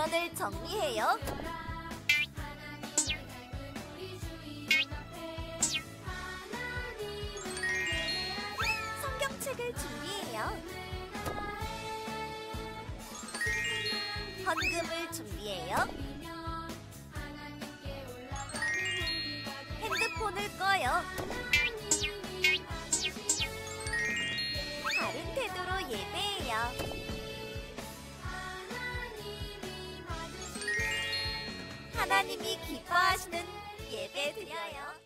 주변을 정리해요. 성경책을 준비해요. 헌금을 준비해요. 핸드폰을 꺼요. 바른 태도로 예배해요. 하나님이 기뻐하시는 예배 드려요.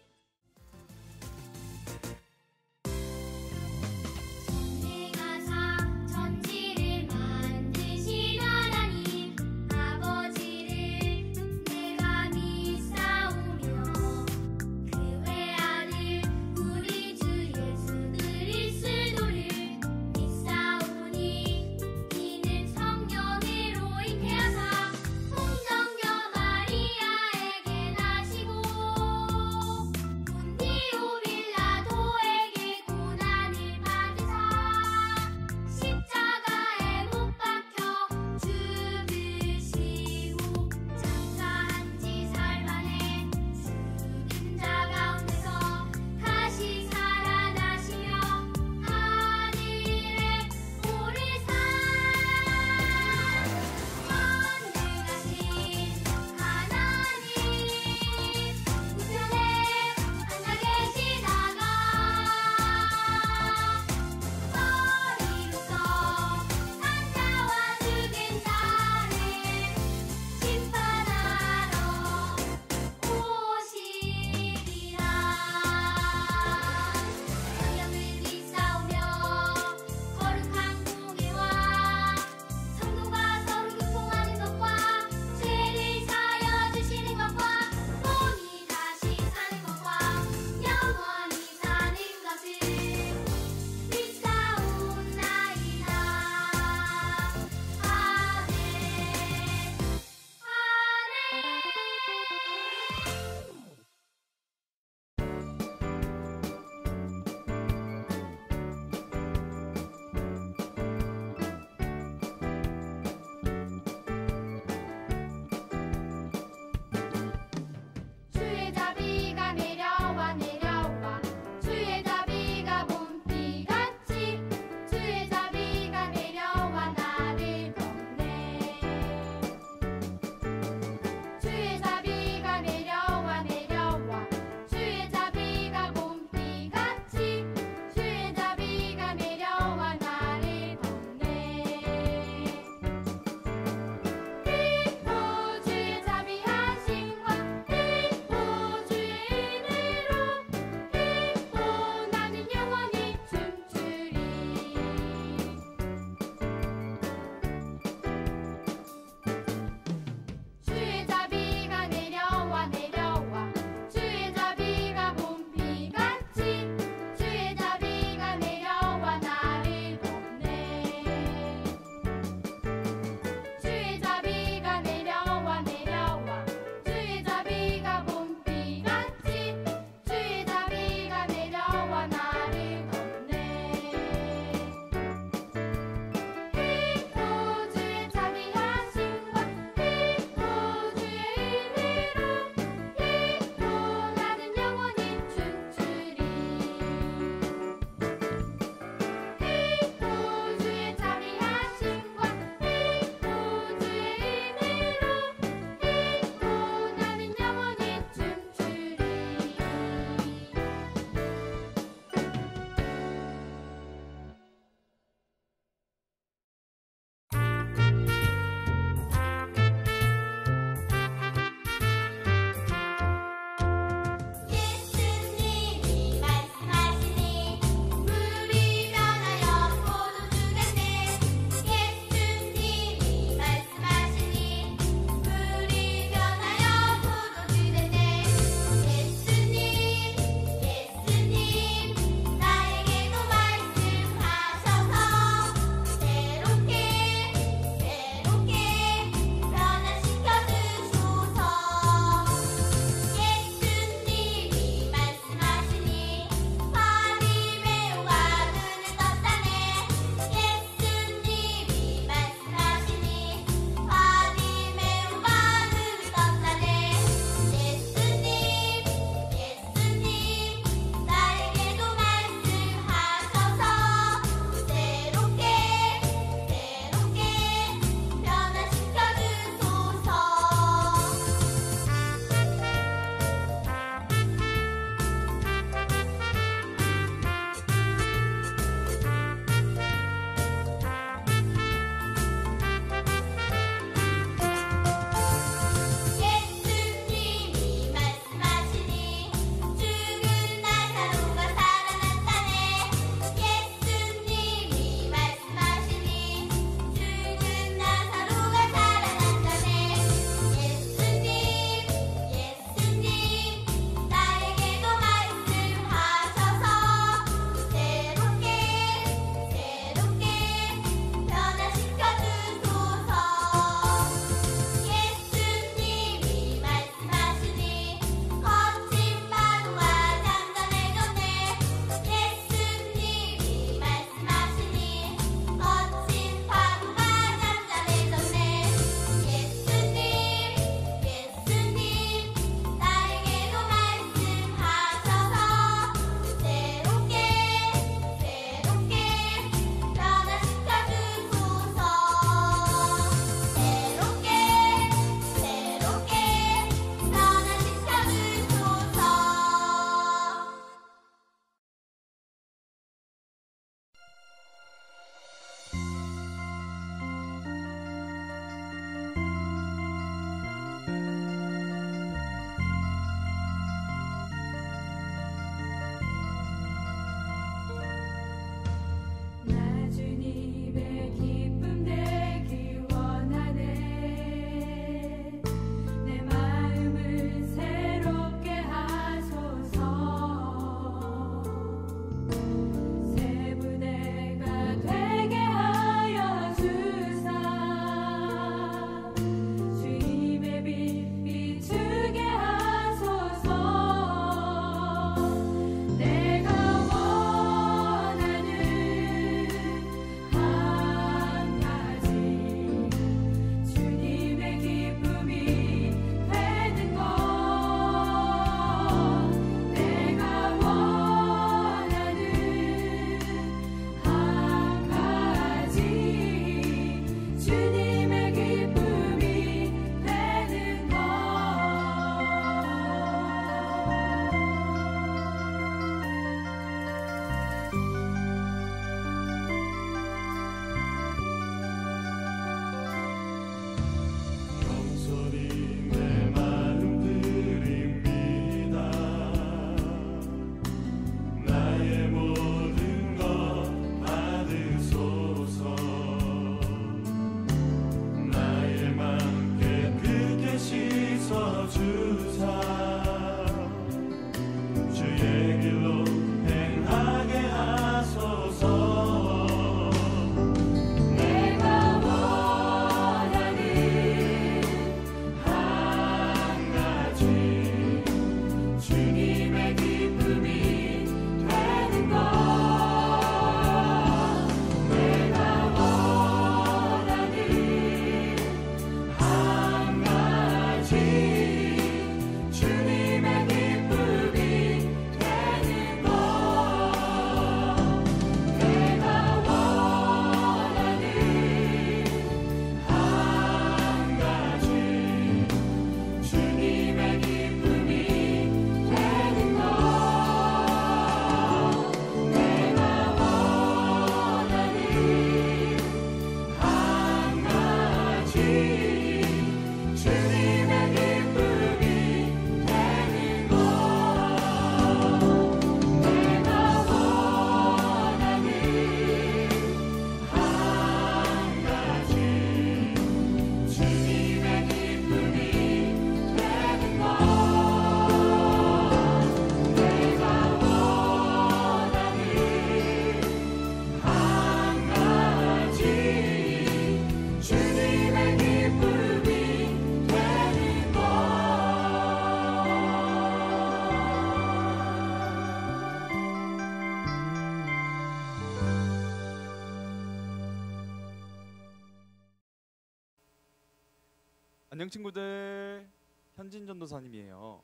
안녕 친구들, 현진 전도사님이에요.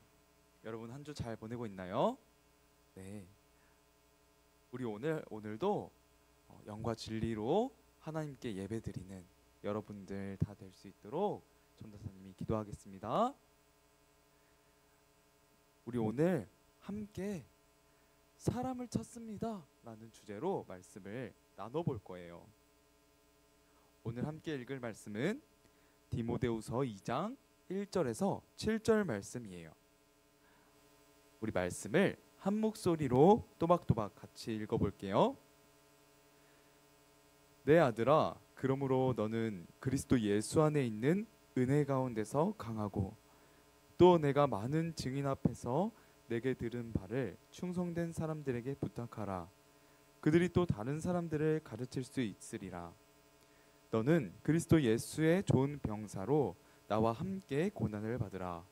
여러분 한 주 잘 보내고 있나요? 네, 우리 오늘도 영과 진리로 하나님께 예배드리는 여러분들 다 될 수 있도록 전도사님이 기도하겠습니다. 우리 오늘 함께 사람을 찾습니다 라는 주제로 말씀을 나눠볼 거예요. 오늘 함께 읽을 말씀은 디모데후서 2장 1절에서 7절 말씀이에요. 우리 말씀을 한 목소리로 또박또박 같이 읽어볼게요. 내 아들아, 그러므로 너는 그리스도 예수 안에 있는 은혜 가운데서 강하고 또 내가 많은 증인 앞에서 내게 들은 바를 충성된 사람들에게 부탁하라. 그들이 또 다른 사람들을 가르칠 수 있으리라. 너는 그리스도 예수의 좋은 병사로 나와 함께 고난을 받으라.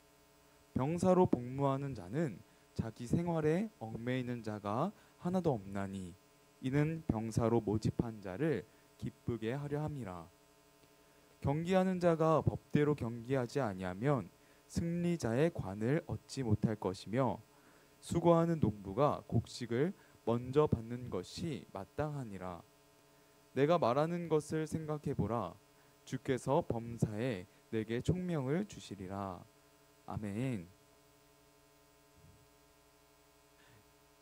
병사로 복무하는 자는 자기 생활에 얽매이는 자가 하나도 없나니 이는 병사로 모집한 자를 기쁘게 하려 함이라. 경기하는 자가 법대로 경기하지 아니하면 승리자의 관을 얻지 못할 것이며 수고하는 농부가 곡식을 먼저 받는 것이 마땅하니라. 내가 말하는 것을 생각해 보라. 주께서 범사에 내게 총명을 주시리라. 아멘.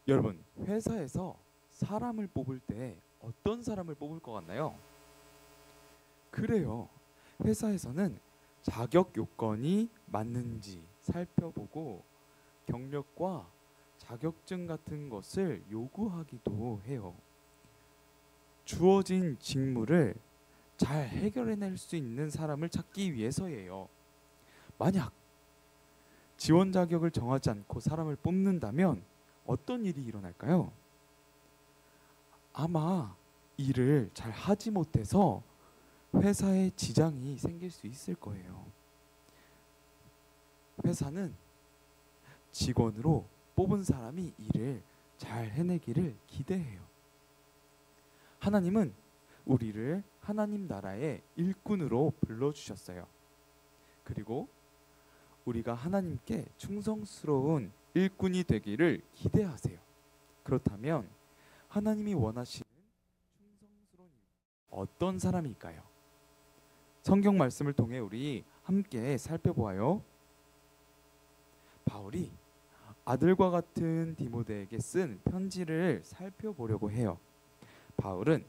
여러분, 회사에서 사람을 뽑을 때 어떤 사람을 뽑을 것 같나요? 그래요. 회사에서는 자격 요건이 맞는지 살펴보고 경력과 자격증 같은 것을 요구하기도 해요. 주어진 직무를 잘 해결해낼 수 있는 사람을 찾기 위해서예요. 만약 지원 자격을 정하지 않고 사람을 뽑는다면 어떤 일이 일어날까요? 아마 일을 잘 하지 못해서 회사에 지장이 생길 수 있을 거예요. 회사는 직원으로 뽑은 사람이 일을 잘 해내기를 기대해요. 하나님은 우리를 하나님 나라의 일꾼으로 불러주셨어요. 그리고 우리가 하나님께 충성스러운 일꾼이 되기를 기대하세요. 그렇다면 하나님이 원하시는 충성스러운 일꾼, 어떤 사람일까요? 성경 말씀을 통해 우리 함께 살펴보아요. 바울이 아들과 같은 디모데에게 쓴 편지를 살펴보려고 해요. 바울은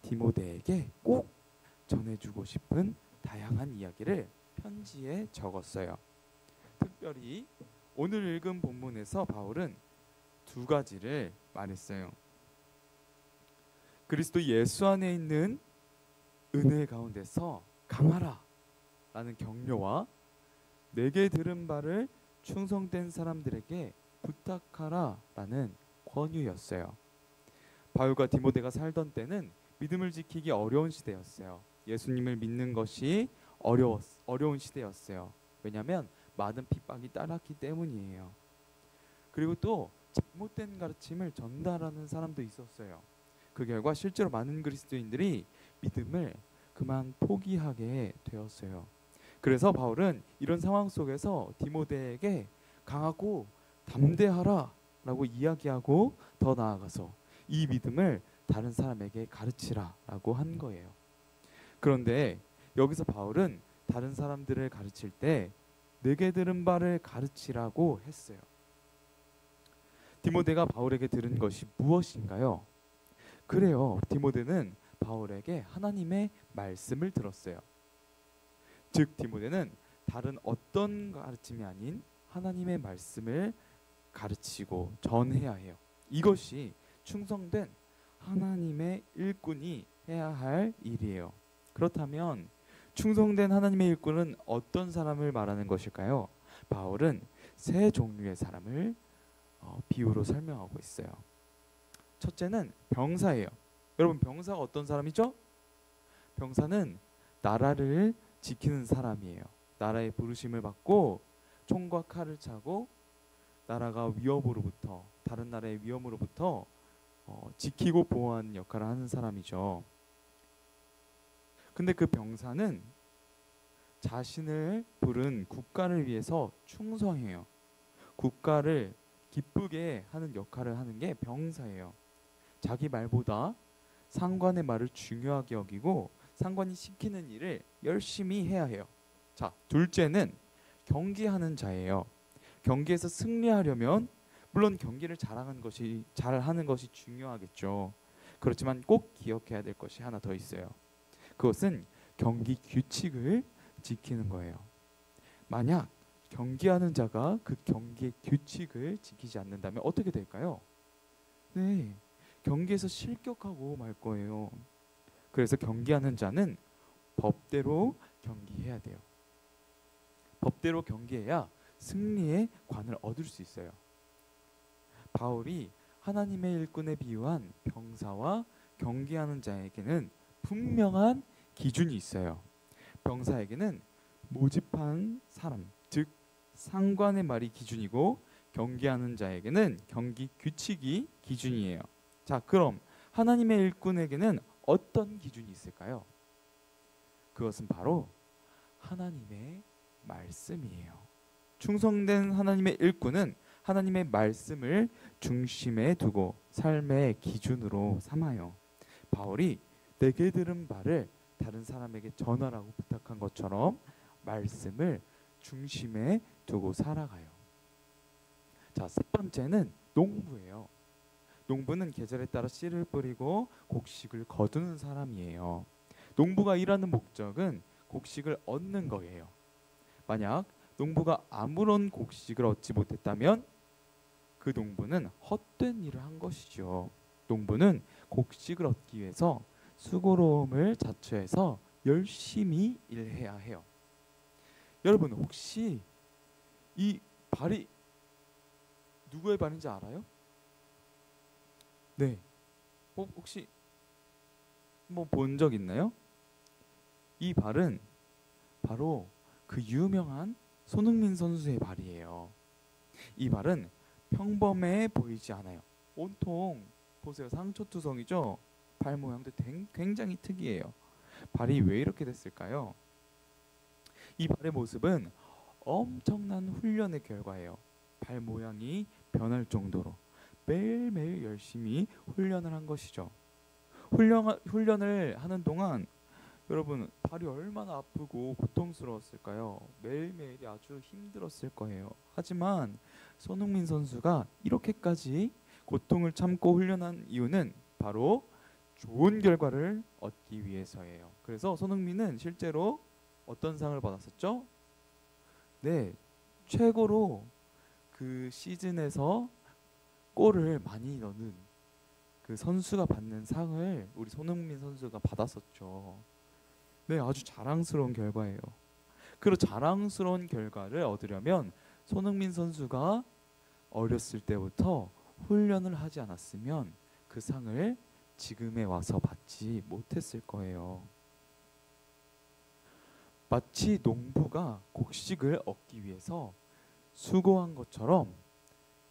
디모데에게 꼭 전해주고 싶은 다양한 이야기를 편지에 적었어요. 특별히 오늘 읽은 본문에서 바울은 두 가지를 말했어요. 그리스도 예수 안에 있는 은혜 가운데서 강하라 라는 격려와 내게 들은 바를 충성된 사람들에게 부탁하라 라는 권유였어요. 바울과 디모데가 살던 때는 믿음을 지키기 어려운 시대였어요. 예수님을 믿는 것이 어려운 시대였어요. 왜냐하면 많은 핍박이 따랐기 때문이에요. 그리고 또 잘못된 가르침을 전달하는 사람도 있었어요. 그 결과 실제로 많은 그리스도인들이 믿음을 그만 포기하게 되었어요. 그래서 바울은 이런 상황 속에서 디모데에게 강하고 담대하라 라고 이야기하고 더 나아가서 이 믿음을 다른 사람에게 가르치라 라고 한 거예요. 그런데 여기서 바울은 다른 사람들을 가르칠 때 내게 들은 바를 가르치라고 했어요. 디모데가 바울에게 들은 것이 무엇인가요? 그래요. 디모데는 바울에게 하나님의 말씀을 들었어요. 즉 디모데는 다른 어떤 가르침이 아닌 하나님의 말씀을 가르치고 전해야 해요. 이것이 충성된 하나님의 일꾼이 해야 할 일이에요. 그렇다면 충성된 하나님의 일꾼은 어떤 사람을 말하는 것일까요? 바울은 세 종류의 사람을 비유로 설명하고 있어요. 첫째는 병사예요. 여러분, 병사가 어떤 사람이죠? 병사는 나라를 지키는 사람이에요. 나라의 부르심을 받고 총과 칼을 차고 나라가 위협으로부터, 다른 나라의 위험으로부터 지키고 보호하는 역할을 하는 사람이죠. 근데 그 병사는 자신을 부른 국가를 위해서 충성해요. 국가를 기쁘게 하는 역할을 하는 게 병사예요. 자기 말보다 상관의 말을 중요하게 여기고 상관이 시키는 일을 열심히 해야 해요. 자, 둘째는 경기하는 자예요. 경기에서 승리하려면 물론 경기를 잘하는 것이 중요하겠죠. 그렇지만 꼭 기억해야 될 것이 하나 더 있어요. 그것은 경기 규칙을 지키는 거예요. 만약 경기하는 자가 그 경기의 규칙을 지키지 않는다면 어떻게 될까요? 네, 경기에서 실격하고 말 거예요. 그래서 경기하는 자는 법대로 경기해야 돼요. 법대로 경기해야 승리의 관을 얻을 수 있어요. 바울이 하나님의 일꾼에 비유한 병사와 경기하는 자에게는 분명한 기준이 있어요. 병사에게는 모집한 사람, 즉 상관의 말이 기준이고 경기하는 자에게는 경기 규칙이 기준이에요. 자, 그럼 하나님의 일꾼에게는 어떤 기준이 있을까요? 그것은 바로 하나님의 말씀이에요. 충성된 하나님의 일꾼은 하나님의 말씀을 중심에 두고 삶의 기준으로 삼아요. 바울이 내게 들은 바를 다른 사람에게 전하라고 부탁한 것처럼 말씀을 중심에 두고 살아가요. 자, 세 번째는 농부예요. 농부는 계절에 따라 씨를 뿌리고 곡식을 거두는 사람이에요. 농부가 일하는 목적은 곡식을 얻는 거예요. 만약 농부가 아무런 곡식을 얻지 못했다면 그 농부는 헛된 일을 한 것이죠. 농부는 곡식을 얻기 위해서 수고로움을 자처해서 열심히 일해야 해요. 여러분, 혹시 이 발이 누구의 발인지 알아요? 네. 혹시 뭐 본 적 있나요? 이 발은 바로 그 유명한 손흥민 선수의 발이에요. 이 발은 평범해 보이지 않아요. 온통 보세요. 상처투성이죠. 발 모양도 굉장히 특이해요. 발이 왜 이렇게 됐을까요? 이 발의 모습은 엄청난 훈련의 결과예요. 발 모양이 변할 정도로 매일매일 열심히 훈련을 한 것이죠. 훈련을 하는 동안 여러분, 발이 얼마나 아프고 고통스러웠을까요? 매일매일이 아주 힘들었을 거예요. 하지만 손흥민 선수가 이렇게까지 고통을 참고 훈련한 이유는 바로 좋은 결과를 얻기 위해서예요. 그래서 손흥민은 실제로 어떤 상을 받았었죠? 네, 최고로 그 시즌에서 골을 많이 넣는 그 선수가 받는 상을 우리 손흥민 선수가 받았었죠. 네, 아주 자랑스러운 결과예요. 그리고 자랑스러운 결과를 얻으려면 손흥민 선수가 어렸을 때부터 훈련을 하지 않았으면 그 상을 지금에 와서 받지 못했을 거예요. 마치 농부가 곡식을 얻기 위해서 수고한 것처럼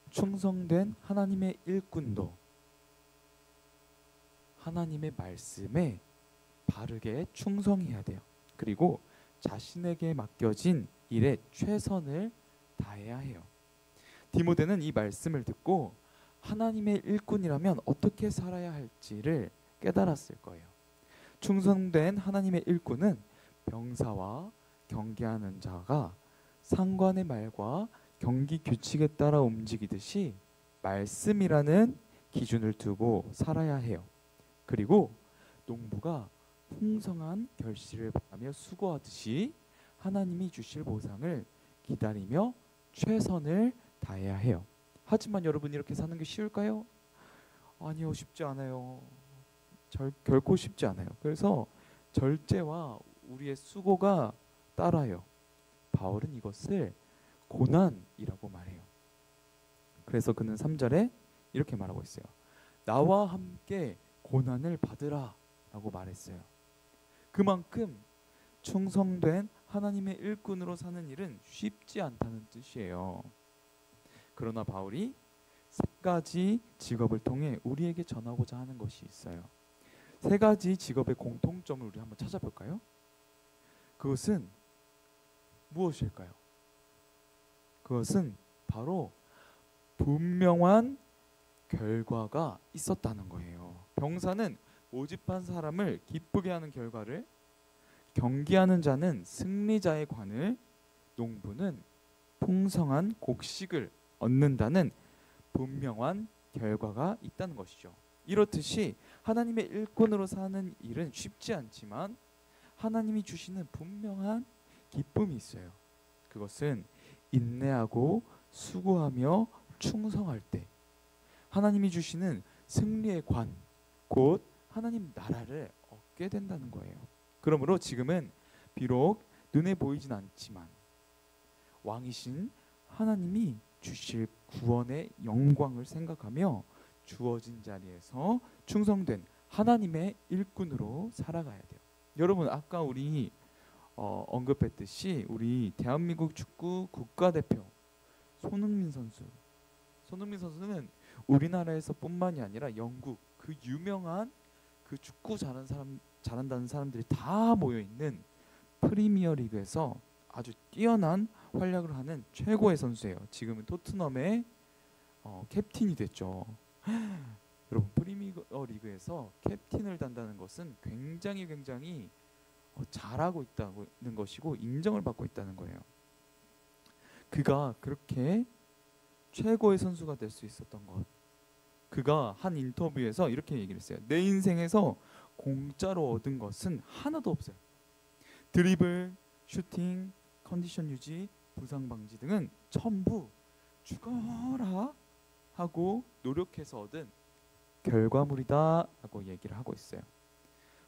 충성된 하나님의 일꾼도 하나님의 말씀에 바르게 충성해야 돼요. 그리고 자신에게 맡겨진 일에 최선을 다해야 해요. 디모데는 이 말씀을 듣고 하나님의 일꾼이라면 어떻게 살아야 할지를 깨달았을 거예요. 충성된 하나님의 일꾼은 병사와 경계하는 자가 상관의 말과 경기 규칙에 따라 움직이듯이 말씀이라는 기준을 두고 살아야 해요. 그리고 농부가 풍성한 결실을 바라며 수고하듯이 하나님이 주실 보상을 기다리며 최선을 다해야 해요. 하지만 여러분, 이렇게 사는 게 쉬울까요? 아니요, 쉽지 않아요. 결코 쉽지 않아요. 그래서 절제와 우리의 수고가 따라요. 바울은 이것을 고난이라고 말해요. 그래서 그는 3절에 이렇게 말하고 있어요. 나와 함께 고난을 받으라 라고 말했어요. 그만큼 충성된 하나님의 일꾼으로 사는 일은 쉽지 않다는 뜻이에요. 그러나 바울이 세 가지 직업을 통해 우리에게 전하고자 하는 것이 있어요. 세 가지 직업의 공통점을 우리 한번 찾아볼까요? 그것은 무엇일까요? 그것은 바로 분명한 결과가 있었다는 거예요. 병사는 모집한 사람을 기쁘게 하는 결과를, 경기하는 자는 승리자의 관을, 농부는 풍성한 곡식을 얻는다는 분명한 결과가 있다는 것이죠. 이렇듯이 하나님의 일꾼으로 사는 일은 쉽지 않지만 하나님이 주시는 분명한 기쁨이 있어요. 그것은 인내하고 수고하며 충성할 때 하나님이 주시는 승리의 관, 곧 하나님 나라를 얻게 된다는 거예요. 그러므로 지금은 비록 눈에 보이진 않지만 왕이신 하나님이 주실 구원의 영광을 생각하며 주어진 자리에서 충성된 하나님의 일꾼으로 살아가야 돼요. 여러분, 아까 우리 언급했듯이 우리 대한민국 축구 국가대표 손흥민 선수는 우리나라에서 뿐만이 아니라 영국 그 유명한 그 축구 잘한다는 사람들이 다 모여 있는 프리미어 리그에서 아주 뛰어난 활약을 하는 최고의 선수예요. 지금은 토트넘의 캡틴이 됐죠. 여러분, 프리미어 리그에서 캡틴을 단다는 것은 굉장히 잘하고 있다는 것이고 인정을 받고 있다는 거예요. 그가 그렇게 최고의 선수가 될 수 있었던 것, 그가 한 인터뷰에서 이렇게 얘기를 했어요. 내 인생에서 공짜로 얻은 것은 하나도 없어요. 드리블, 슈팅, 컨디션 유지, 부상 방지 등은 전부 죽어라 하고 노력해서 얻은 결과물이다 라고 얘기를 하고 있어요.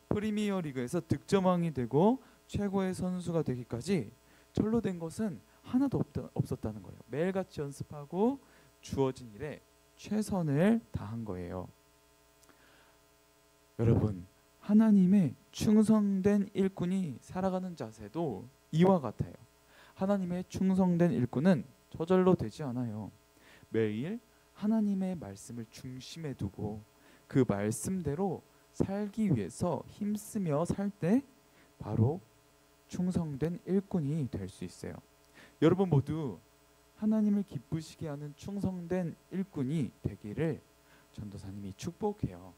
프리미어 리그에서 득점왕이 되고 최고의 선수가 되기까지 절로 된 것은 하나도 없었다는 거예요. 매일같이 연습하고 주어진 일에 최선을 다한 거예요. 여러분, 하나님의 충성된 일꾼이 살아가는 자세도 이와 같아요. 하나님의 충성된 일꾼은 저절로 되지 않아요. 매일 하나님의 말씀을 중심에 두고 그 말씀대로 살기 위해서 힘쓰며 살 때 바로 충성된 일꾼이 될 수 있어요. 여러분 모두 하나님을 기쁘시게 하는 충성된 일꾼이 되기를 전도사님이 축복해요.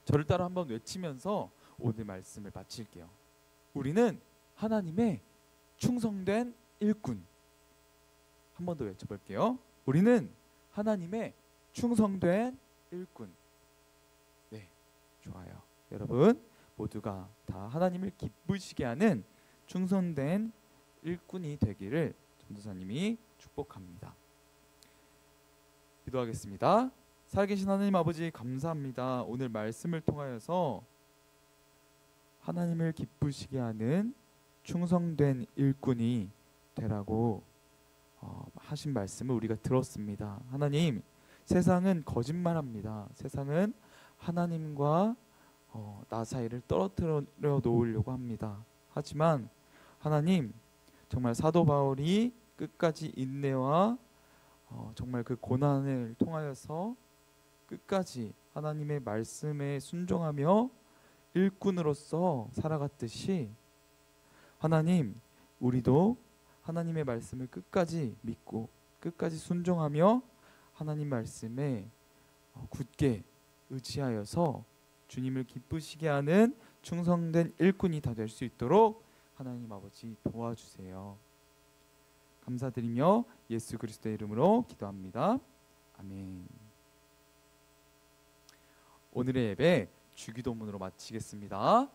저를 따라 한번 외치면서 오늘 말씀을 마칠게요. 우리는 하나님의 충성된 일꾼. 한 번 더 외쳐볼게요. 우리는 하나님의 충성된 일꾼. 네, 좋아요. 여러분 모두가 다 하나님을 기쁘시게 하는 충성된 일꾼이 되기를 전도사님이 축복합니다. 기도하겠습니다. 살아계신 하나님 아버지, 감사합니다. 오늘 말씀을 통하여서 하나님을 기쁘시게 하는 충성된 일꾼이 되라고 하신 말씀을 우리가 들었습니다. 하나님, 세상은 거짓말합니다. 세상은 하나님과 나 사이를 떨어뜨려 놓으려고 합니다. 하지만 하나님, 정말 사도 바울이 끝까지 인내와 정말 그 고난을 통하여서 끝까지 하나님의 말씀에 순종하며 일꾼으로서 살아갔듯이 하나님, 우리도 하나님의 말씀을 끝까지 믿고 끝까지 순종하며 하나님 말씀에 굳게 의지하여서 주님을 기쁘시게 하는 충성된 일꾼이 다 될 수 있도록 하나님 아버지 도와주세요. 감사드리며 예수 그리스도의 이름으로 기도합니다. 아멘. 오늘의 예배 주기도문으로 마치겠습니다.